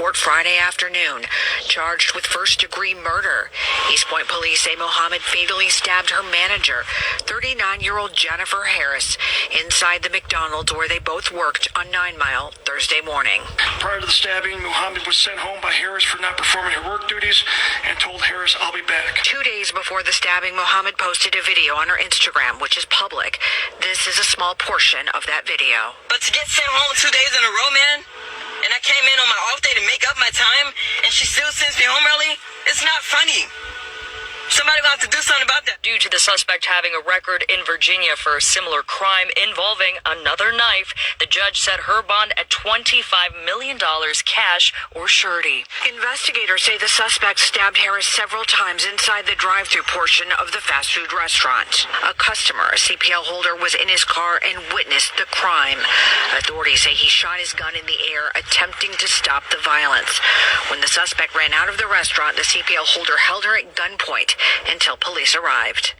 court Friday afternoon, charged with first-degree murder. East Point police say Mohammed fatally stabbed her manager, 39-year-old Jennifer Harris, inside the McDonald's where they both worked on 9 Mile Thursday morning. Prior to the stabbing, Mohammed was sent home by Harris for not performing her work duties and told Harris, "I'll be back." 2 days before the stabbing, Mohammed posted a video on her Instagram, which is public. This is a small portion of that video. But to get sent home 2 days in a row, man, and I came in on my off day to make up my time, and she still sends me home early, it's not funny. Somebody will have to do something about that. Due to the suspect having a record in Virginia for a similar crime involving another knife, the judge set her bond at $25 million cash or surety. Investigators say the suspect stabbed Harris several times inside the drive-thru portion of the fast food restaurant. A customer, a CPL holder, was in his car and witnessed the crime. Authorities say he shot his gun in the air, attempting to stop the violence. When the suspect ran out of the restaurant, the CPL holder held her at gunpoint until police arrived.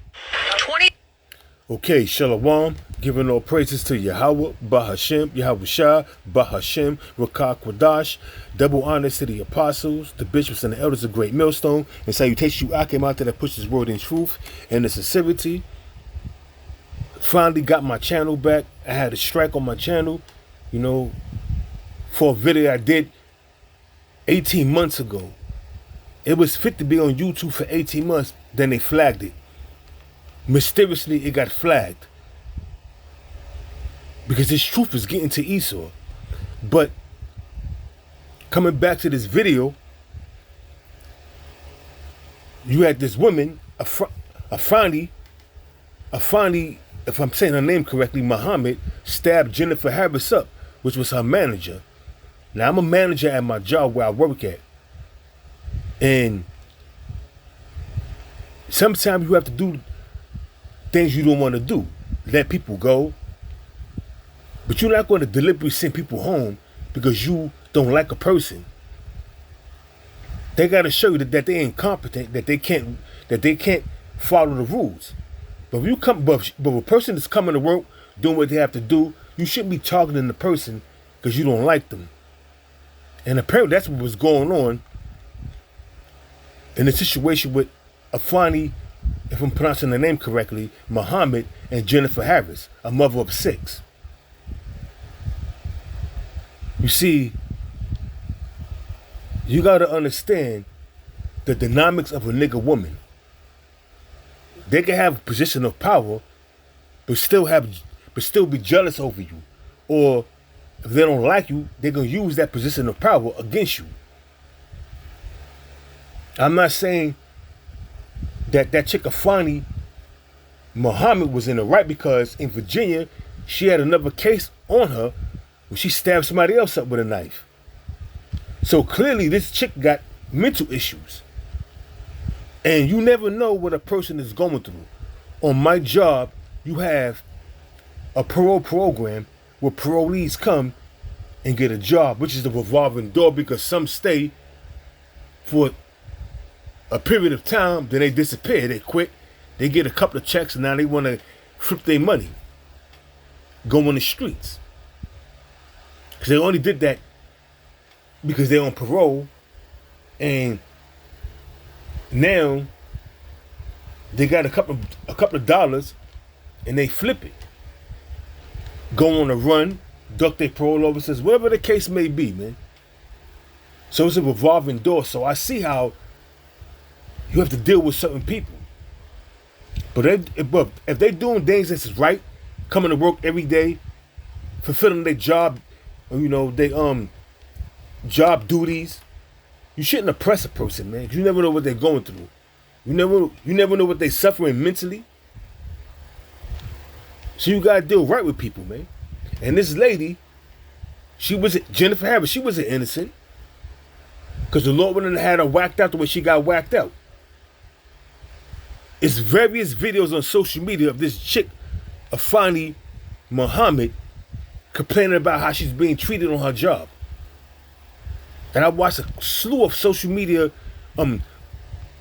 Okay, Shalom, giving all praises to Yahweh, Bahashem, Yahweh Shah, Bahashem, Rakah Kwadash, double honors to the apostles, the bishops and the elders of Great Millstone, and salutation you Akim out there that pushes word in truth and the sincerity. Finally got my channel back. I had a strike on my channel, for a video I did 18 months ago. It was fit to be on YouTube for 18 months, then they flagged it. Mysteriously, it got flagged. Because this truth is getting to Esau. But, coming back to this video, you had this woman, Afani, if I'm saying her name correctly, Muhammad, stabbed Jennifer Harris up, which was her manager. Now, I'm a manager at my job where I work at. And sometimes you have to do things you don't want to do. Let people go. But you're not going to deliberately send people home because you don't like a person. They got to show you that they ain't competent, that they can't follow the rules. But if a person is coming to work, doing what they have to do, you shouldn't be targeting the person because you don't like them. And apparently that's what was going on in the situation with Afani, if I'm pronouncing the name correctly, Muhammad and Jennifer Harris, a mother of 6. You see, you got to understand the dynamics of a nigga woman. They can have a position of power, but still be jealous over you. Or if they don't like you, they're going to use that position of power against you. I'm not saying that chick Afani Muhammad was in the right, because in Virginia, she had another case on her where she stabbed somebody else up with a knife. So clearly this chick got mental issues. And you never know what a person is going through. On my job, you have a parole program where parolees come and get a job, which is the revolving door, because some stay for a period of time, then they disappear, they quit, they get a couple of checks, and now they want to flip their money, go on the streets. Because they only did that because they're on parole, and now they got a couple of dollars, and they flip it, go on a run, duck their parole officers, whatever the case may be, man. So it's a revolving door. So I see how you have to deal with certain people. But if they're doing things that's right, coming to work every day, fulfilling their job, they job duties, you shouldn't oppress a person, man. 'Cause you never know what they're going through. You never know what they're suffering mentally. So you gotta deal right with people, man. And this lady, Jennifer Harris, she wasn't innocent. Because the Lord wouldn't have had her whacked out the way she got whacked out. It's various videos on social media of this chick, Afani Muhammad, complaining about how she's being treated on her job. And I watched a slew of social media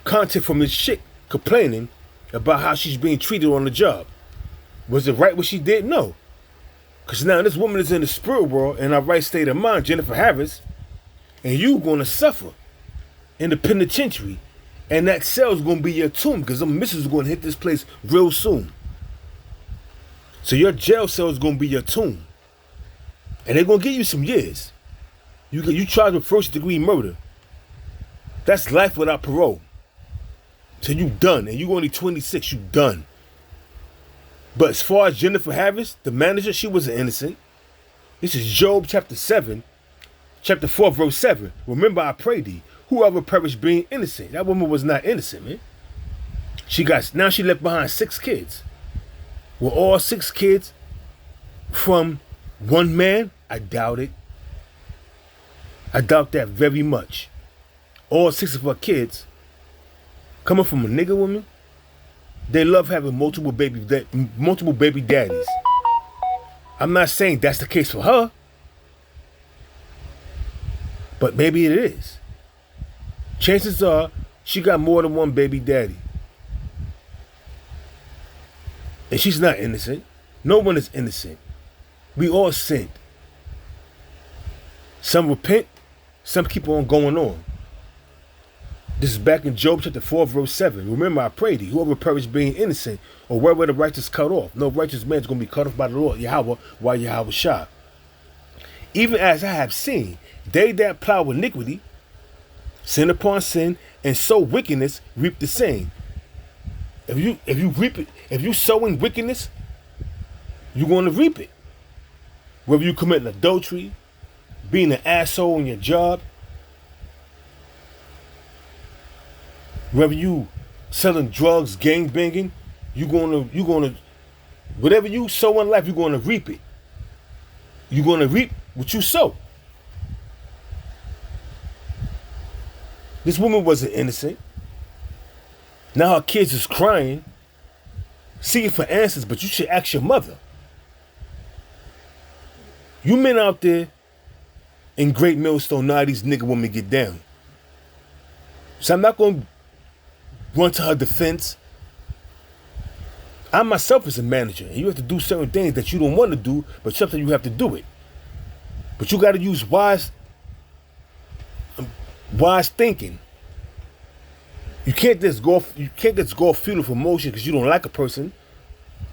content from this chick complaining about how she's being treated on the job. Was it right what she did? No. Because now this woman is in the spirit world, in her right state of mind, Jennifer Harris, And you gonna suffer in the penitentiary. And that cell is gonna be your tomb because them missiles are gonna hit this place real soon. So your jail cell is gonna be your tomb. And they're gonna give you some years. You charged with first degree murder. That's life without parole. So you done. And you only 26, you done. But as far as Jennifer Harris, the manager, she wasn't innocent. This is Job chapter 7, chapter 4, verse 7. Remember, I pray thee, whoever perished being innocent. That woman was not innocent, man. Now she left behind 6 kids. Were all 6 kids from one man? I doubt it. I doubt that very much. All 6 of her kids coming from a nigga woman. They love having multiple baby daddies. I'm not saying that's the case for her, but maybe it is. Chances are she got more than one baby daddy. And she's not innocent. No one is innocent. We all sinned. Some repent, some keep on going on. This is back in Job chapter 4, verse 7. Remember, I pray thee, whoever perished being innocent, or where were the righteous cut off? No righteous man is going to be cut off by the Lord, Yahweh, while Yahweh shah. Even as I have seen, they that plow iniquity, sin upon sin, and sow wickedness, reap the same. If you reap it, if you sow in wickedness, you're going to reap it. Whether you commit adultery, being an asshole in your job, whether you selling drugs, gang banging, you're gonna whatever you sow in life, you're gonna reap it. You're gonna reap what you sow. This woman wasn't innocent. Now her kids is crying, seeking for answers, but you should ask your mother. You men out there in Great Millstone, now these nigga women get down. So I'm not gonna run to her defense. I myself is a manager, and you have to do certain things that you don't want to do, but sometimes you have to do it. But you got to use wise thinking. You can't just go feeling for emotion because you don't like a person.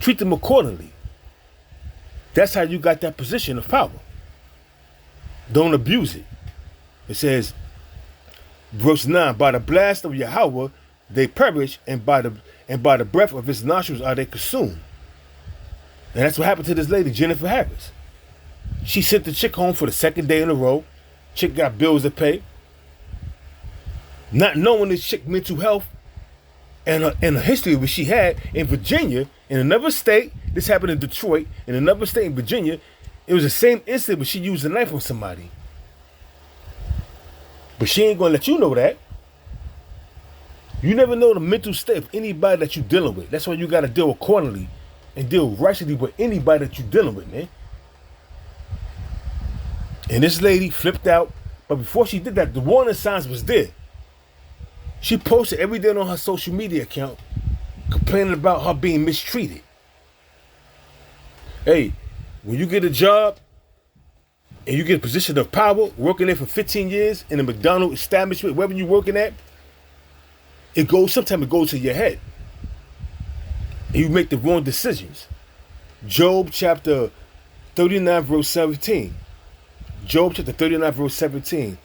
Treat them accordingly. That's how you got that position of power. Don't abuse it. It says, verse 9, by the blast of Yahweh they perish, and by the breath of his nostrils are they consumed. And that's what happened to this lady, Jennifer Harris. She sent the chick home for the 2nd day in a row. Chick got bills to pay. Not knowing this chick mental health and the history of what she had in Virginia, in another state. This happened in Detroit, in another state in Virginia. It was the same incident, but she used a knife on somebody. But she ain't gonna let you know that. You never know the mental state of anybody that you're dealing with. That's why you gotta deal accordingly and deal righteously with anybody that you're dealing with, man. And this lady flipped out, but before she did that, the warning signs was there. She posted every day on her social media account complaining about her being mistreated. Hey, when you get a job and you get a position of power, working there for 15 years in a McDonald's establishment, wherever you're working at, sometimes it goes to your head. And you make the wrong decisions. Job chapter 39, verse 17. Job chapter 39, verse 17.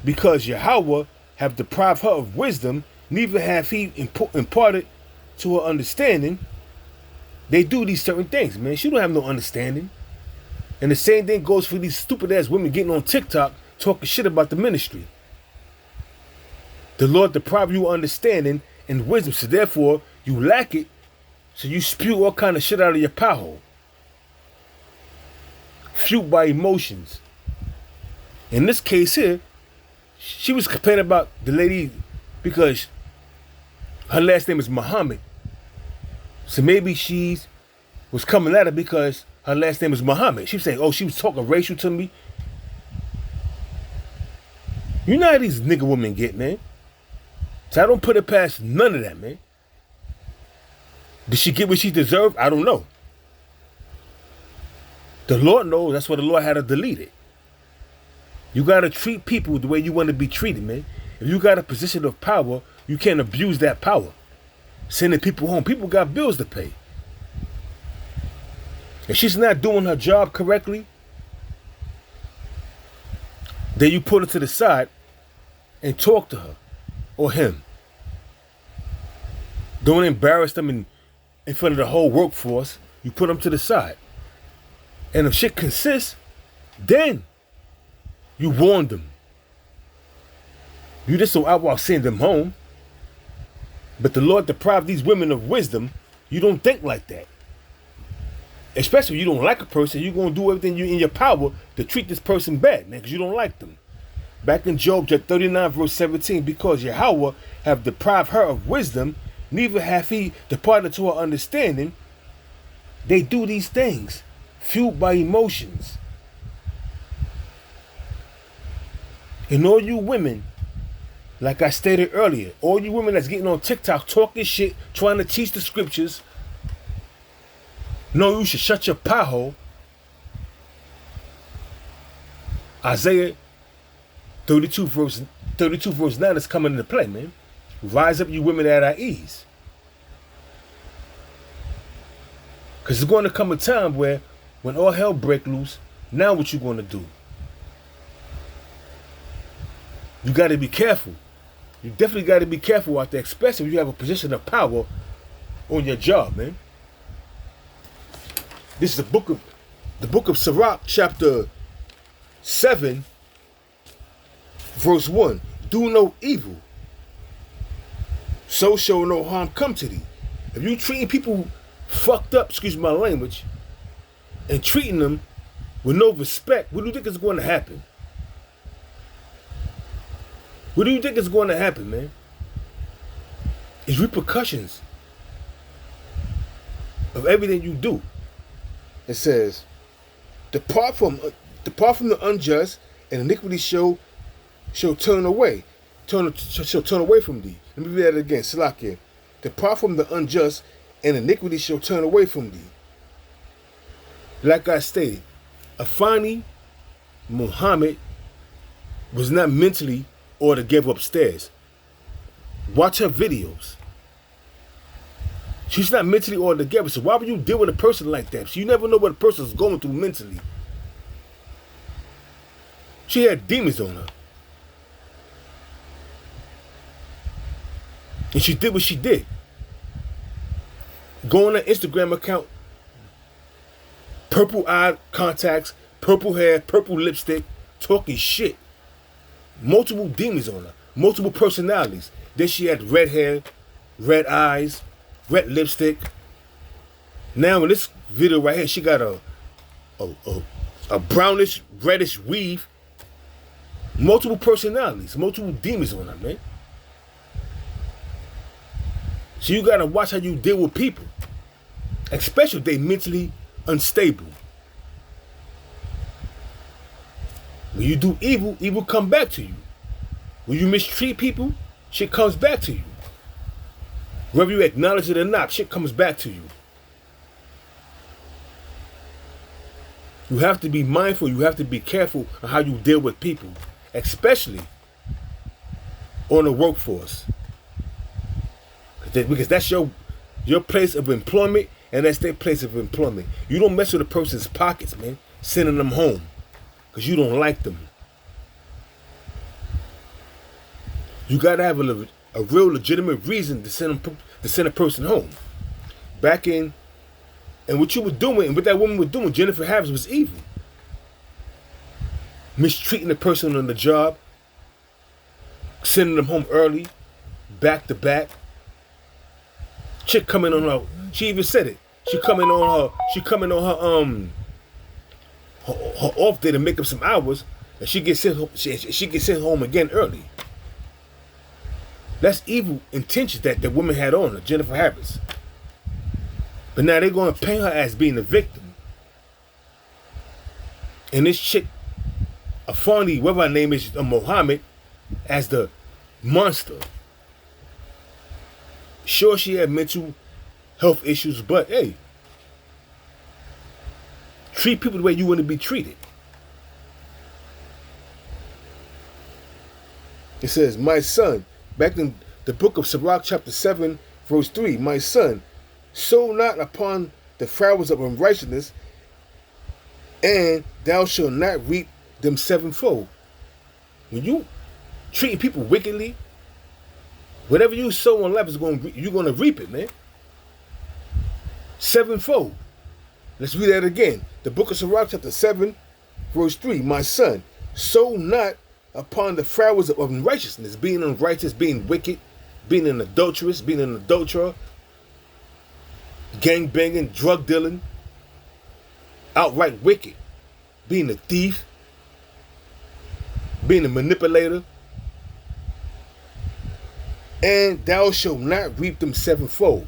Because Yahweh have deprived her of wisdom, neither have he imparted to her understanding. They do these certain things, man. She don't have no understanding. And the same thing goes for these stupid ass women getting on TikTok talking shit about the ministry. The Lord deprived you of understanding and wisdom, so therefore you lack it, so you spew all kind of shit out of your pie hole. Fueled by emotions. In this case here, she was complaining about the lady because her last name is Muhammad. So maybe she was coming at her because her last name is Muhammad. She was saying, oh, she was talking racial to me. You know how these nigga women get, man. So I don't put it past none of that, man. Did she get what she deserved? I don't know. The Lord knows. That's why the Lord had to delete it. You gotta treat people the way you want to be treated, man. If you got a position of power, you can't abuse that power. Sending people home. People got bills to pay. If she's not doing her job correctly, then you put her to the side and talk to her or him. Don't embarrass them in front of the whole workforce. You put them to the side. And if shit consists, then you warn them. You just so out while sending them home. But the Lord deprived these women of wisdom. You don't think like that. Especially if you don't like a person, you're going to do everything in your power to treat this person bad, man, because you don't like them. Back in Job 39, verse 17, because Yahweh have deprived her of wisdom, neither hath he departed to her understanding. They do these things, fueled by emotions. And all you women, like I stated earlier, all you women that's getting on TikTok talking shit, trying to teach the scriptures, no, you should shut your pie hole. Isaiah 32 verse 9 is coming into play, man. Rise up, you women at our ease. Because there's going to come a time where when all hell break loose, now what you going to do? You got to be careful. You definitely got to be careful out there, especially if you have a position of power on your job, man. This is the book of Sirach, chapter 7, verse 1. Do no evil, so shall no harm come to thee. If you treating people fucked up, excuse my language, and treating them with no respect, what do you think is going to happen? What do you think is going to happen, man? It's repercussions of everything you do. It says, depart from the unjust, and iniquity shall turn away. Shall turn away from thee. Let me read that again. Salakia. Depart from the unjust, and iniquity shall turn away from thee. Like I stated, Afeni Muhammad was not mentally or to give upstairs. Watch her videos. She's not mentally all together, so why would you deal with a person like that? So you never know what a person's going through mentally. She had demons on her. And she did what she did. Go on her Instagram account, purple eye contacts, purple hair, purple lipstick, talking shit. Multiple demons on her, multiple personalities. Then she had red hair, red eyes, red lipstick. Now in this video right here, she got a brownish, reddish weave. Multiple personalities, multiple demons on her, man. So you gotta watch how you deal with people, especially if they mentally unstable. When you do evil, evil come back to you. When you mistreat people, shit comes back to you. Whether you acknowledge it or not, shit comes back to you. You have to be mindful, you have to be careful on how you deal with people, especially on the workforce. Because that's your place of employment, and that's their place of employment. You don't mess with a person's pockets, man, sending them home because you don't like them. You gotta have a real legitimate reason to send a person home. Back in, and what you were doing, and what that woman was doing, Jennifer Harris, was evil. Mistreating the person on the job, sending them home early, back to back. Chick coming on her, she even said it. She coming on her off day to make up some hours, and she gets sent home again early. That's evil intentions that the woman had on her, Jennifer Harris. But now they're going to paint her as being a victim. And this chick, Afeni, whatever her name is, Muhammad, as the monster. Sure, she had mental health issues, but hey, treat people the way you want to be treated. It says, my son, back in the book of Sirach chapter 7, verse 3, my son, sow not upon the flowers of unrighteousness, and thou shalt not reap them sevenfold. When you treating people wickedly, whatever you sow in life you're gonna reap it, man. Sevenfold. Let's read that again. The book of Sirach chapter 7, verse 3. My son, sow not upon the flowers of unrighteousness, being unrighteous, being wicked, being an adulteress, being an adulterer, gang banging, drug dealing, outright wicked, being a thief, being a manipulator. And thou shalt not reap them sevenfold.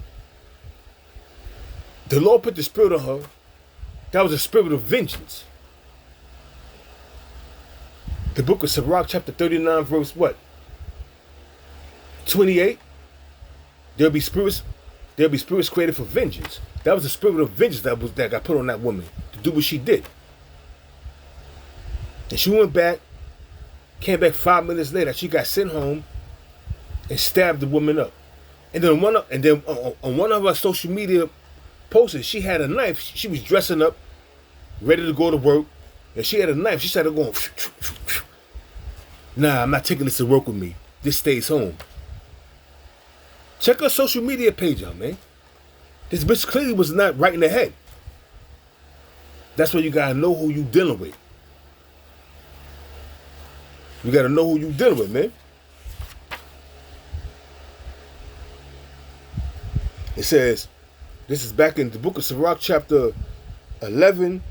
The Lord put the spirit on her. That was a spirit of vengeance. The book of Sirach chapter 39 verse what? 28. There'll be spirits created for vengeance. That was the spirit of vengeance that got put on that woman to do what she did. And she went back, came back 5 minutes later. She got sent home and stabbed the woman up. And then on one of her social media posts, she had a knife. She was dressing up, ready to go to work, and she had a knife. She started going, nah, I'm not taking this to work with me. This stays home. Check her social media page out, man. This bitch clearly was not right in the head. That's why you gotta know who you dealing with. You gotta know who you dealing with, man. It says, this is back in the book of Sirach chapter 11,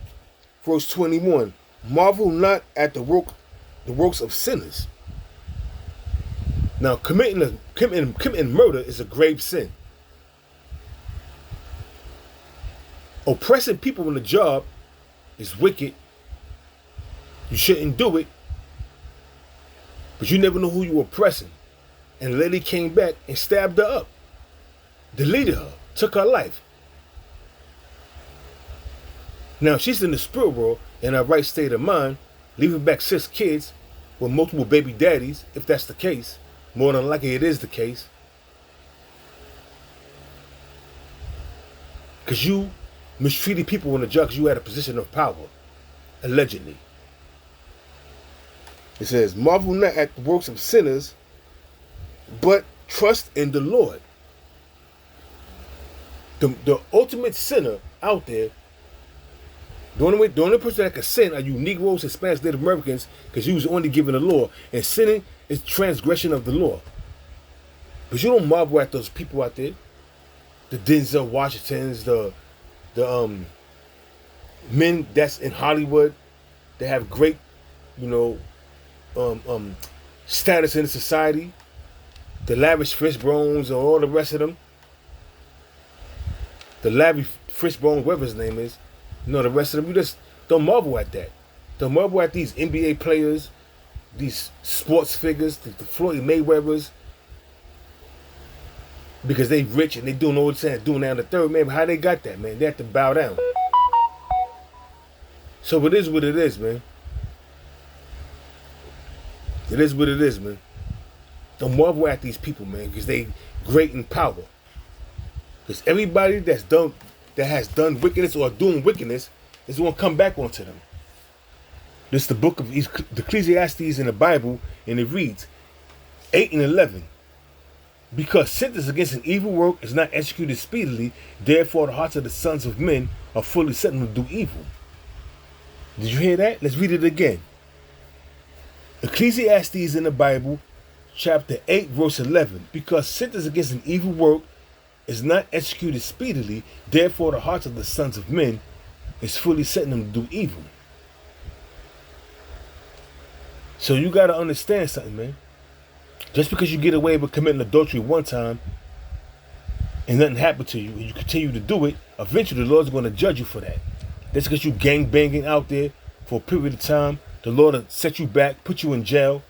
verse 21. Marvel not at the works of sinners. Now, committing murder is a grave sin. Oppressing people on the job is wicked. You shouldn't do it. But you never know who you're oppressing. And the lady came back and stabbed her up. Deleted her. Took her life. Now, she's in the spirit world in her right state of mind, leaving back 6 kids with multiple baby daddies, if that's the case. More than likely it is the case. Because you mistreated people on the job because you had a position of power. Allegedly. It says, marvel not at the works of sinners, but trust in the Lord. The ultimate sinner out there, the only person that can sin are you Negroes, Hispanics, Native Americans, because you was only given the law. And sinning is transgression of the law. But you don't marvel at those people out there. The Denzel Washingtons, the men that's in Hollywood, they have great, status in the society. The Lavish Fishbones and all the rest of them. The Larry Fishbone, whatever his name is. The rest of them, you just don't marvel at that. Don't marvel at these NBA players, these sports figures, the Floyd Mayweathers, because they rich and they doing all this and doing that in the third. Man, how they got that, man? They have to bow down. So it is what it is, man. It is what it is, man. Don't marvel at these people, man, because they great in power. Because everybody that has done wickedness or doing wickedness is going to come back onto them. This is the book of Ecclesiastes in the Bible, and it reads 8 and 11. Because sentence against an evil work is not executed speedily, therefore the hearts of the sons of men are fully set to do evil. Did you hear that? Let's read it again. Ecclesiastes in the Bible, chapter 8, verse 11. Because sentence against an evil work is not executed speedily, therefore the hearts of the sons of men is fully setting them to do evil. So you got to understand something, man. Just because you get away with committing adultery one time and nothing happened to you and you continue to do it, eventually the Lord's going to judge you for that. That's because you gang banging out there for a period of time. The Lord will set you back, put you in jail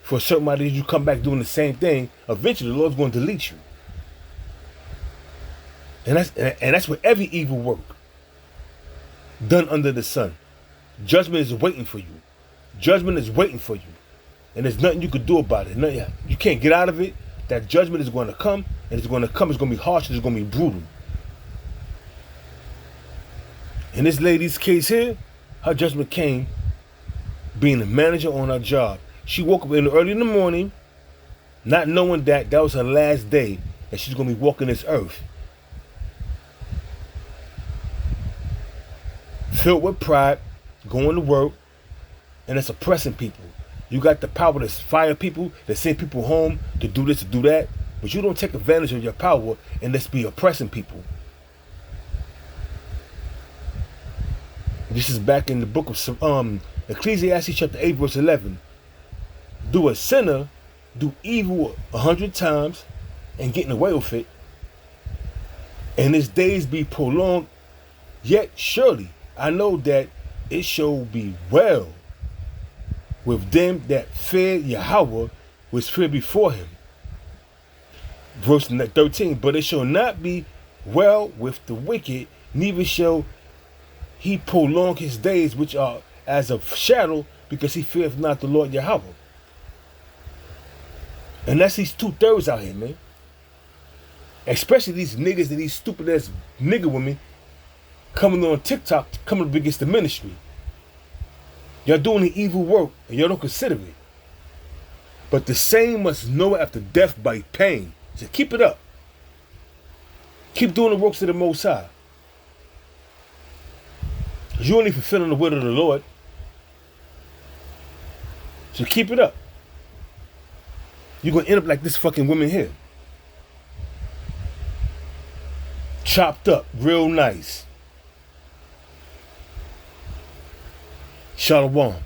for a certain amount of years. You come back doing the same thing. Eventually the Lord's going to delete you. And that's with every evil work done under the sun. Judgment is waiting for you. Judgment is waiting for you. And there's nothing you could do about it. Nothing, you can't get out of it. That judgment is going to come, and it's going to come. It's going to be harsh, and it's going to be brutal. In this lady's case here, her judgment came being a manager on her job. She woke up early in the morning, not knowing that that was her last day, that she's going to be walking this earth. Filled with pride, going to work, and it's oppressing people. You got the power to fire people, to send people home, to do this, to do that, but you don't take advantage of your power and let's be oppressing people. This is back in the book of Ecclesiastes chapter 8 verse 11. Do a sinner do evil 100 times and getting away with it, and his days be prolonged, yet surely I know that it shall be well with them that fear Yahweh, which fear before him. Verse 13, but it shall not be well with the wicked, neither shall he prolong his days, which are as a shadow, because he feareth not the Lord Yahweh. And that's these 2/3 out here, man. Especially these niggas and these stupid ass nigga women coming on TikTok, coming up against the ministry. Y'all doing the evil work and y'all don't consider it. But the same must know after death by pain. So keep it up. Keep doing the works of the Most High. You only fulfilling the will of the Lord. So keep it up. You're going to end up like this fucking woman here. Chopped up real nice. Shalom.